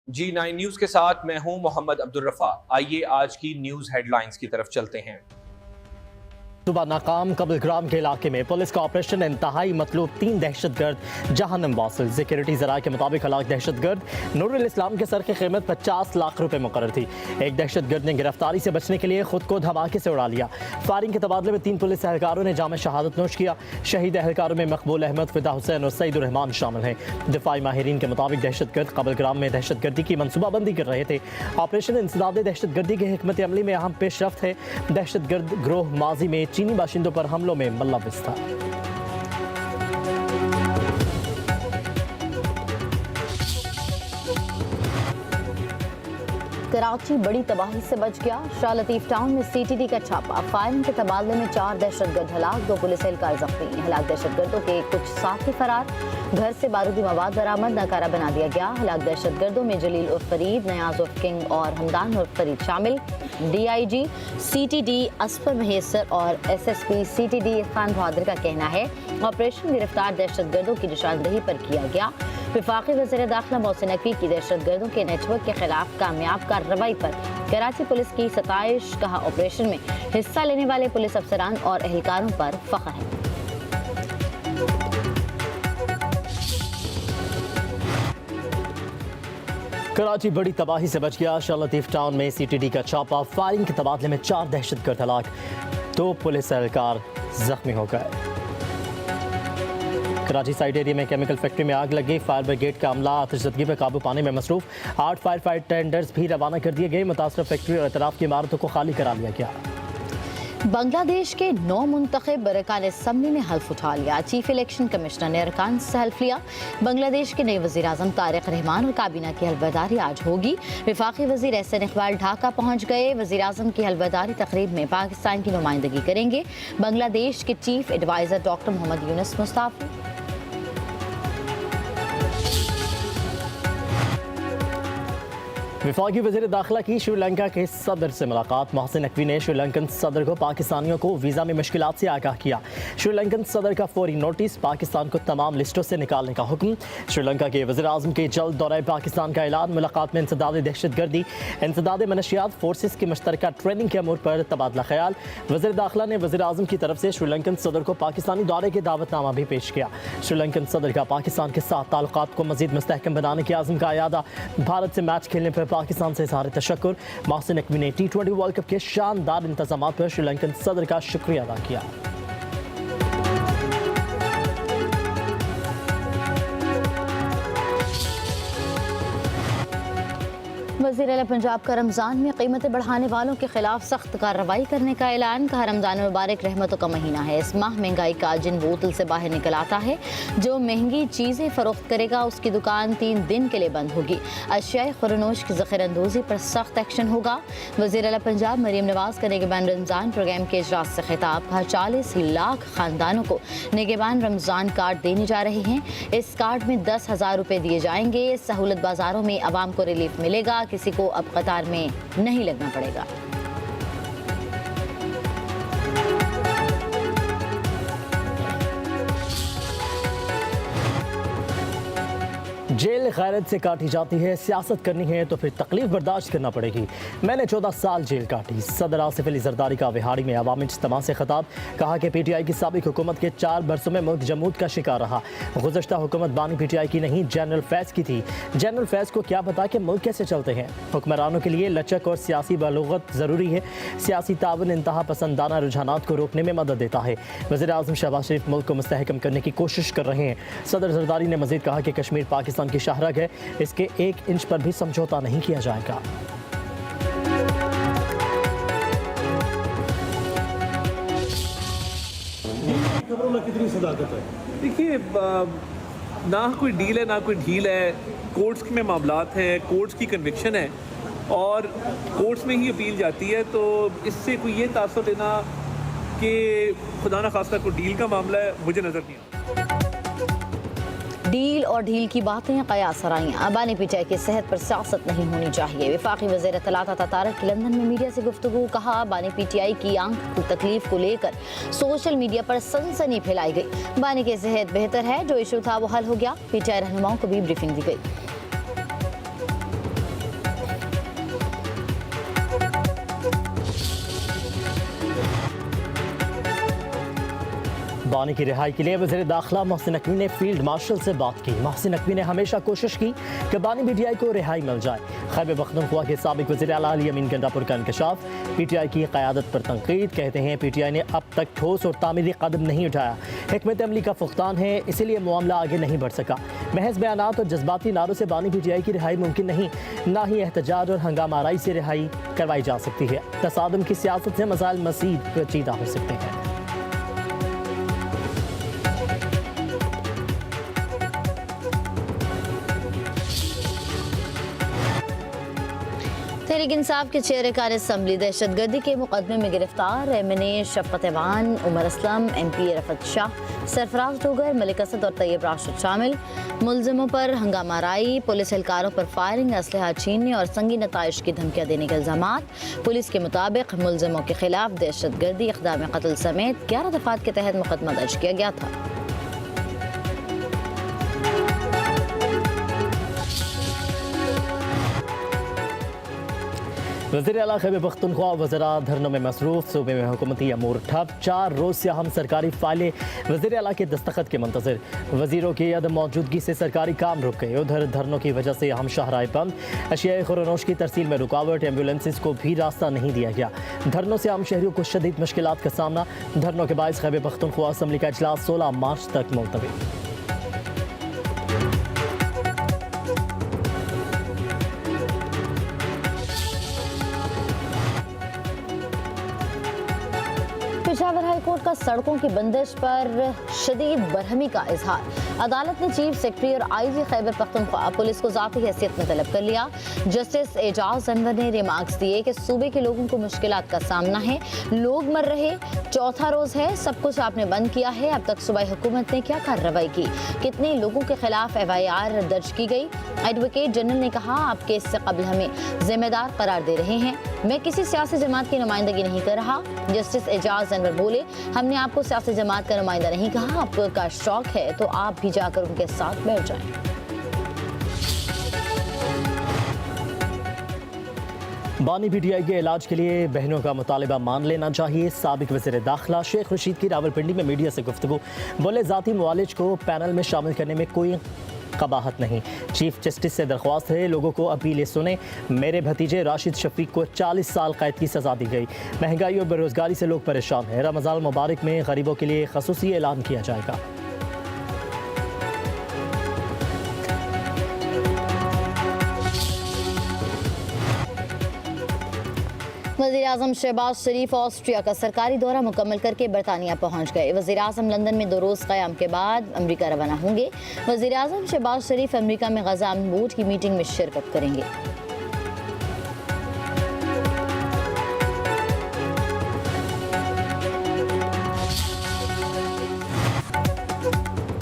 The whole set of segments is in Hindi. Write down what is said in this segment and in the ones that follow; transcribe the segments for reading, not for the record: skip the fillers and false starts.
G9 न्यूज के साथ मैं हूं मोहम्मद अब्दुल रफा। आइए आज की न्यूज हेडलाइंस की तरफ चलते हैं। सुबह नाकाम कबलग्राम के इलाके में पुलिस का ऑपरेशन इंतहाई मतलूब 3 दहशतगर्द जहन्नम वासिल। सिक्योरिटी जराये के मुताबिक हलाक दहशतगर्द नूरुल इस्लाम के सर की कीमत 50 लाख रुपए मुकर्रर थी। एक दहशतगर्द ने गिरफ्तारी से बचने के लिए खुद को धमाके से उड़ा लिया। फायरिंग के तबादले में 3 पुलिस एहलकारों ने जाम शहादत नोश किया। शहीद एहलकारों में मकबूल अहमद, फिदा हुसैन और सईद रहमान शामिल हैं। दिफाई माहिरीन के मुताबिक दहशतगर्द कबलग्राम में दहशतगर्दी की मनसूबाबंदी कर रहे थे। ऑपरेशन इंसदाद दहशतगर्दी के हिकमत अमली में अहम पेशरफ्त है। दहशतगर्द ग्रोह माजी में चीनी बाशिंदों पर हमलों में मुलव्विस था। कराची बड़ी तबाही से बच गया। शाह लतीफ टाउन में सीटीडी का छापा। फायरिंग के तबादले में 4 दहशतगर्द हलाक, 2 पुलिस एहलकार जख्मी। हलाक दहशतगर्दों के कुछ साथी फरार। घर से बारूदी मवाद बरामद, नकारा बना दिया गया। हलाक दहशतगर्दों में जलील उर्फ फरीद, नयाज उर्फ किंग और हमदान उर्फ फरीद शामिल। DIG CTD असफर महेसर और SSP CTD इरफान बहादुर का कहना है ऑपरेशन गिरफ्तार दहशतगर्दों की निशानदेही पर किया गया। वफाकी वज़ीर दाखिला मोहसिन नकवी की दहशतगर्दों के नेटवर्क के खिलाफ कामयाब कार्रवाई पर कराची पुलिस की सताइश। कहा ऑपरेशन में हिस्सा लेने वाले पुलिस अफसरान और एहलकारों पर फख्र है। कराची बड़ी तबाही से बच गया। शाह लतीफ टाउन में CTD का छापा। फायरिंग के तबादले में 4 दहशतगर्द हलाक, 2 पुलिस एहलकार जख्मी हो गए। कराची साइड एरिया में केमिकल फैक्ट्री में आग लगी। फायर ब्रिगेड का अमला आतिशज़दगी पर काबू पाने में मसरूफ। 8 फायर फाइट टेंडर्स भी रवाना कर दिए गए। मुतासर फैक्ट्री और इतराफ की इमारतों को खाली करा लिया गया। बांग्लादेश के 9 मुंतखब अरकान असम्बली ने हल्फ उठा लिया। चीफ इलेक्शन कमिश्नर ने अरकान से हल्फ लिया। बांग्लादेश के नए वज़ीर आज़म तारिक रहमान और काबीना की हल्फबर्दारी आज होगी। वफाकी वज़ीर एहसन इकबाल ढाका पहुँच गए। वज़ीर आज़म की हल्फबर्दारी तकरीब में पाकिस्तान की नुमाइंदगी करेंगे। बांग्लादेश के chief adviser doctor Mohammad Yunus Mustafi. वफाकी वज़ीर दाखिला की श्रीलंका के सदर से मुलाकात। मोहसिन नकवी ने श्रीलंकन सदर को पाकिस्तानियों को वीज़ा में मुश्किलात से आगाह किया। श्रीलंकन सदर का फौरी नोटिस, पाकिस्तान को तमाम लिस्टों से निकालने का हुक्म। श्रीलंका के वज़ीर आज़म के जल्द दौरे पाकिस्तान का ऐलान। मुलाकात में इंसदाद दहशतगर्दी, इंसदाद मनशियात फोर्सेस की मुश्तरका ट्रेनिंग के अमूर पर तबादला ख्याल। वज़ीर दाखिला ने वज़ीर आज़म की तरफ से श्रीलंकन सदर को पाकिस्तानी दौरे के दावतनामा भी पेश किया। श्रीलंकन सदर का पाकिस्तान के साथ ताल्लुकात को मज़ीद मुस्तहकम बनाने के आज़म का अयादा। भारत से मैच खेलने पर पाकिस्तान से इज़हार तशक्कुर। मोहसिन नकवी ने T20 वर्ल्ड कप के शानदार इंतजामात पर श्रीलंकन सदर का शुक्रिया अदा किया। वज़ीर आला पंजाब का रमज़ान में कीमतें बढ़ाने वालों के खिलाफ सख्त कार्रवाई करने का ऐलान। कहा रमज़ान मुबारक रहमतों का महीना है। इस माह महंगाई का जिन बोतल से बाहर निकल आता है, जो महंगी चीज़ें फ़रोख्त करेगा उसकी दुकान 3 दिन के लिए बंद होगी। अशियाए खुरनोश की ज़ख़ीरअंदोज़ी पर सख्त एक्शन होगा। वज़ीर आला पंजाब मरीम नवाज़ का निगहबान रमज़ान प्रोग्राम के इजलास से खिताब। कहा 40 लाख ख़ानदानों को निगहबान रमज़ान कार्ड देने जा रहे हैं। इस कार्ड में 10,000 रुपये दिए जाएंगे। सहूलत बाज़ारों में आवाम को रिलीफ मिलेगा। किसी को अब कतार में नहीं लगना पड़ेगा। जेल गैरत से काटी जाती है। सियासत करनी है तो फिर तकलीफ बर्दाश्त करना पड़ेगी। मैंने 14 साल जेल काटी। सदर आसिफ अली जरदारी का विहाड़ी में अवामी इज्तिमा से खिताब। कहा कि PTI की साबिक हुकूमत के 4 बरसों में मुल्क जमूद का शिकार रहा। गुज़श्ता हुकूमत बानी PTI की नहीं, जनरल फैज़ की थी। जनरल फैज़ को क्या पता कि मुल्क कैसे चलते हैं। हुक्मरानों के लिए लचक और सियासी बलूगत ज़रूरी है। सियासी तावन इंतहा पसंदाना रुझानात को रोकने में मदद देता है। वज़ीर आज़म शहबाज शरीफ मुल्क को मुस्तहकम करने की कोशिश कर रहे हैं। सदर जरदारी ने मज़ीद कहा कि कश्मीर पाकिस्तान की शाहरग है, इसके 1 इंच पर भी समझौता नहीं किया जाएगा। खबरों में कितनी सदाकत है? देखिए, ना कोई डील है ना कोई ढील है। कोर्ट्स में मामलात हैं, कोर्ट्स की कन्विक्शन है और कोर्ट्स में ही अपील जाती है। तो इससे कोई ये तासुर लेना कि खुदा न खास्ता कोई डील का मामला है, मुझे नज़र नहीं आता। डील और ढील की बातें कयास सराइयाँ। बानी PTI की सेहत पर सियासत नहीं होनी चाहिए। वफाकी वज़ीर इत्तलात तारिक की लंदन में मीडिया से गुफ्तगू। कहा बानी PTI की आंख की तकलीफ को लेकर सोशल मीडिया पर सनसनी फैलाई गई। बानी की सेहत बेहतर है, जो इशू था वो हल हो गया। PTI रहनुमाओं को भी ब्रीफिंग दी गई। बानी की रिहाई के लिए वज़ीर दाखिला मोहसिन नकवी ने फील्ड मार्शल से बात की। मोहसिन नकवी ने हमेशा कोशिश की कि बानी PTI को रिहाई मिल जाए। खैबर पख्तूनख्वा के साबिक वज़ीर आला अली अमीन गंडापुर का इंकशाफ, PTI की क़यादत पर तनकीद। कहते हैं PTI ने अब तक ठोस और तामीरी कदम नहीं उठाया, हिकमत अमली का फुकतान है, इसीलिए मामला आगे नहीं बढ़ सका। महज बयानात और जज्बाती नारों से बानी PTI की रिहाई मुमकिन नहीं, ना ही एहतजाज और हंगामा आराई से रिहाई करवाई जा सकती है। तसादुम की सियासत से मसाइल मज़ीद पेचीदा हो सकते हैं। तहरीक इंसाफ के चेयरकार असम्बली दहशतगर्दी के मुकदमे में गिरफ्तार MNA शफ़क़त ऐवान, उमर असलम, MP रफ़त शाह, सरफराज डोगर, मलिक असद और तैयब राशिद शामिल। मुलजिमों पर हंगामा आराई, पुलिस एहलकारों पर फायरिंग, असलहा छीनने और संगीन नताइश की धमकियाँ देने के इल्ज़ामात। पुलिस के मुताबिक मुलजिमों के खिलाफ दहशतगर्दी, इक़दाम कत्ल समेत 11 दफ़ात के तहत मुकदमा दर्ज किया गया था। वज़ीर आला खैबर पख्तूनख्वा वज़रा धरनों में मसरूफ़, सूबे में हुकूमती अमूर ठप। 4 रोज़ से अहम सरकारी फाइलें वज़ीर आला के दस्तखत के मंतज़र। वज़ीरों की अदम मौजूदगी से सरकारी काम रुक गए। उधर धरनों की वजह से अहम शाहराह बंद, अशियाए खुरनोश की तरसील में रुकावट, एम्बुलेंसेस को भी रास्ता नहीं दिया गया। धरनों से आम शहरियों को शदीद मुश्किलात का सामना। धरनों के बायस खैबर पख्तूनख्वा असम्बली का इजलास 16 मार्च तक मुलतवी। पेशावर हाई कोर्ट का सड़कों की बंदिश पर शदीद बरहमी का इजहार। अदालत ने चीफ सेक्रेटरी और IG खैबर पख्तूनख्वा पुलिस को ज़ाती हैसियत में तलब कर लिया। जस्टिस एजाज अनवर ने रिमार्क्स दिए कि सूबे के लोगों को मुश्किलात का सामना है, लोग मर रहे, चौथा रोज़ है, सब कुछ आपने बंद किया है। अब तक सूबाई हुकूमत ने क्या कार्रवाई की, कितने लोगों के खिलाफ FIR दर्ज की गई। एडवोकेट जनरल ने कहा, आप केस से कबल हमें जिम्मेदार करार दे रहे हैं, मैं किसी सियासी जमात की नुमाइंदगी नहीं कर रहा। जस्टिस एजाज अनवर बोले, हमने आपको सियासी जमात का नुमाइंदा नहीं कहा, आपका शौक है तो आप भी जाकर उनके साथ बैठ जाएं। बानी PTI के इलाज के लिए बहनों का मुतालिबा मान लेना चाहिए। साबिक वज़ीर दाखिला शेख रशीद की रावलपिंडी में मीडिया से गुफ्तगू, बोले ज़ाती मुआलिज को पैनल में शामिल करने में कोई कबाहत नहीं। चीफ जस्टिस से दरख्वास्त है, लोगों को अपीलें सुने। मेरे भतीजे राशिद शफीक को 40 साल कैद की सज़ा दी गई। महंगाई और बेरोज़गारी से लोग परेशान हैं। रमज़ान मुबारक में गरीबों के लिए ख़ुसूसी ऐलान किया जाएगा। वज़ीर-ए-आज़म शहबाज शरीफ ऑस्ट्रिया का सरकारी दौरा मुकम्मल करके बरतानिया पहुँच गए। वज़ीर-ए-आज़म लंदन में 2 रोज़ क़याम के बाद अमरीका रवाना होंगे। वज़ीर-ए-आज़म शहबाज शरीफ अमरीका में गज़ा अमन बोर्ड की मीटिंग में शिरकत करेंगे।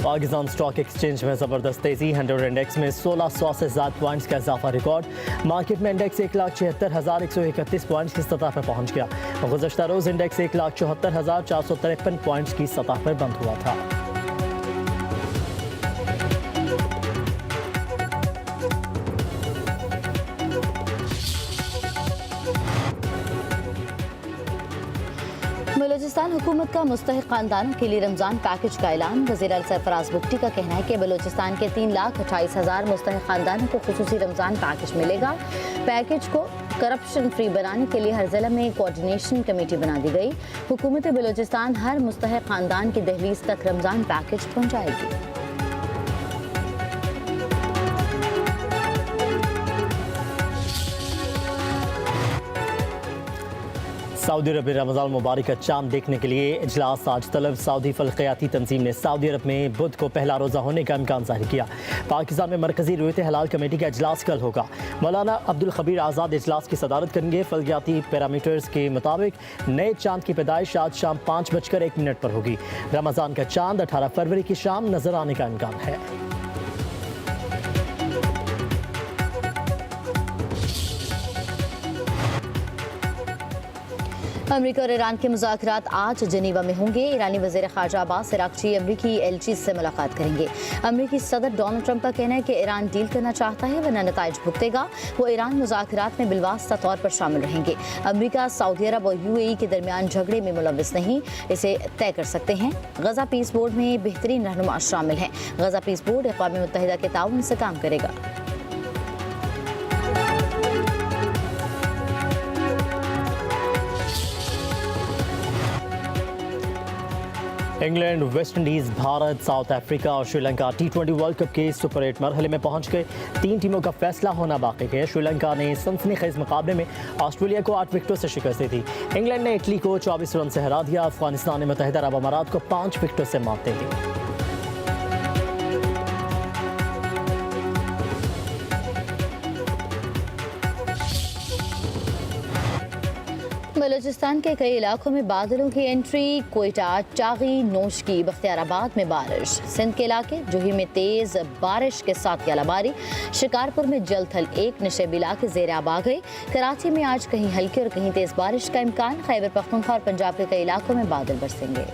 पाकिस्तान स्टॉक एक्सचेंज में ज़बरदस्त तेज़ी, 100 इंडेक्स में 1600 से ज़्यादा पॉइंट्स का इजाफा रिकॉर्ड। मार्केट में इंडेक्स 1,76,131 पॉइंट्स की सतह पर पहुंच गया। गुज़श्ता रोज़ इंडेक्स 1,74,453 पॉइंट्स की सतह पर बंद हुआ था। बलूचिस्तान हुकूमत का मुस्तहिक खानदानों के लिए रमज़ान पैकेज का ऐलान। वज़ीर आला सरफराज बुगटी का कहना है कि बलूचिस्तान के 3,28,000 मुस्तहिक खानदानों को खुसूसी रमज़ान पैकेज मिलेगा। पैकेज को करप्शन फ्री बनाने के लिए हर ज़िला में कोऑर्डिनेशन कमेटी बना दी गई। हुकूमत बलूचिस्तान हर मुस्तहिक खानदान की दहलीज तक रमज़ान पैकेज पहुँचाएगी। सऊदी अरब में रमज़ान मुबारक का चांद देखने के लिए इजलास आज तलब। सऊदी फलकियाती तंजीम ने सऊदी अरब में बुध को पहला रोज़ा होने का इम्कान जाहिर किया। पाकिस्तान में मरकज़ी रुयत हलाल कमेटी का इजलास कल होगा। मौलाना अब्दुल खबीर आज़ाद इजलास की सदारत करेंगे। फलकियाती पैरामीटर्स के मुताबिक नए चांद की पैदाइश आज शाम 5:01 पर होगी। रमज़ान का चांद 18 फरवरी की शाम नजर आने का इम्कान है। अमेरिका और ईरान के मुज़ाकरात आज जनीवा में होंगे। ईरानी वज़ीर ख़ारजा अब्बास अराग़ची अमेरिकी एलची से मुलाकात करेंगे। अमेरिकी सदर डोनाल्ड ट्रंप का कहना है कि ईरान डील करना चाहता है वरना नताइज भुगतेगा। वो ईरान मुज़ाकरात में बिलवास्ता तौर पर शामिल रहेंगे। अमेरिका, सऊदी अरब और UAE के दरमियान झगड़े में मुलव्वस नहीं, इसे तय कर सकते हैं। गजा पीस बोर्ड में बेहतरीन रहनुमा शामिल हैं। गजा पीस बोर्ड अक़वाम मुत्तहिदा के ताउन से काम करेगा। England, West Indies, Bharat, south Africa और श्रीलंका T20 वर्ल्ड कप के सुपर 8 मरहले में पहुंच गए। 3 टीमों का फैसला होना बाकी है। श्रीलंका ने सनसनीखेज मुकाबले में ऑस्ट्रेलिया को 8 विकेटों से शिकस्त दी थी। इंग्लैंड ने इटली को 24 रन से हरा दिया। अफगानिस्तान ने मुत्तहिदा अरब अमारात को 5 विकेटों से मात दे दी। बलूचिस्तान के कई इलाकों में बादलों की एंट्री। कोयटा, चागी, नोशकी, बख्तियाराबाद में बारिश। सिंध के इलाके जोही में तेज बारिश के साथ यालाबारी। शिकारपुर में जल थल 1 नशेबी इलाके ज़ेर आब आ गए। कराची में आज कहीं हल्की और कहीं तेज बारिश का इम्कान। खैबर पख्तूनख्वा और पंजाब के कई इलाकों में बादल बरसेंगे।